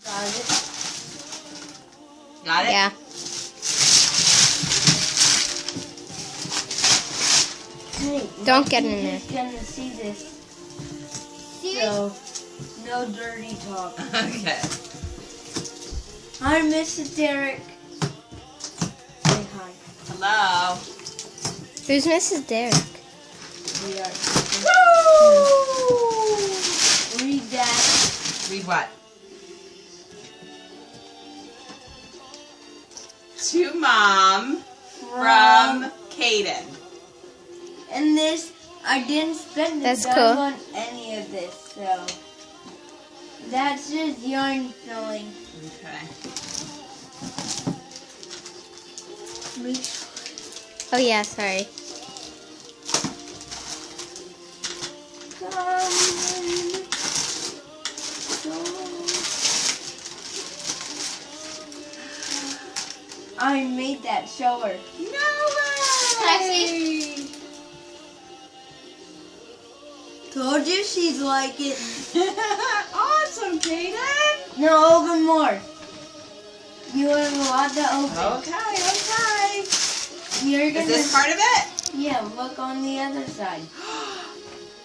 Got it. Got it? Yeah. Hey, Don't get in he's there. just gonna see this. See? So, no dirty talk. Okay. Hi, Mrs. Derek. Say hi. Hello. Who's Mrs. Derek? We are. Woo! Read that. Read what? To Mom from Caden. And this, I didn't spend the That's dime cool. on any of this, so. That's just yarn filling. Okay. Make sure. Oh yeah, sorry. I made that shower. No way! Can I see? Told you she'd like it. Awesome, Caden! No, open more. You have a lot to open. Okay, okay. You're Is gonna. this part of it? Yeah, look on the other side.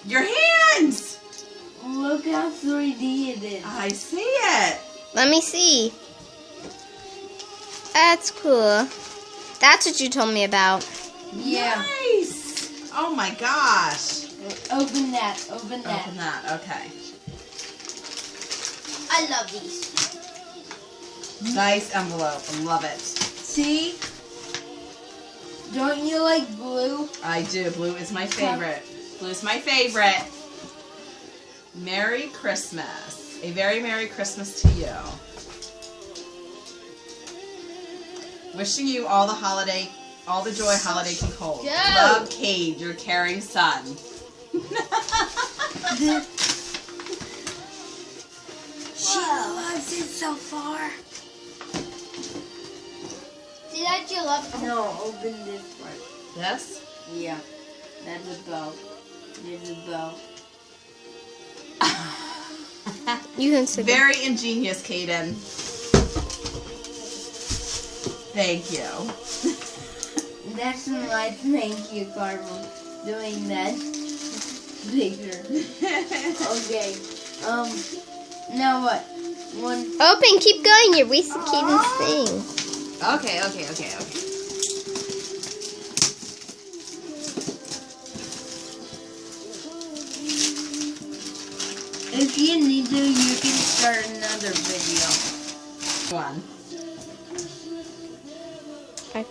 Your hands! Look how 3D it is. I see it. Let me see. That's cool. That's what you told me about. Yeah. Nice. Oh my gosh. Open that. Open that. Open that. Okay. I love these. Nice envelope. I love it. See? Don't you like blue? I do. Blue is my favorite. Blue is my favorite. Merry Christmas. A very Merry Christmas to you. Wishing you all the joy holiday can hold. Go. Love, Cade, your caring son. She loves it so far. See that you love? No, open this part. Yes? Yeah. That's a bow. There's a bow. You can sit. Very ingenious, Caden. Thank you. That's my thank you card for doing that bigger. Okay. Now what? One. Open, keep going. You're wasting Caden's thing. Okay. If you need to, you can start another video. One. Okay.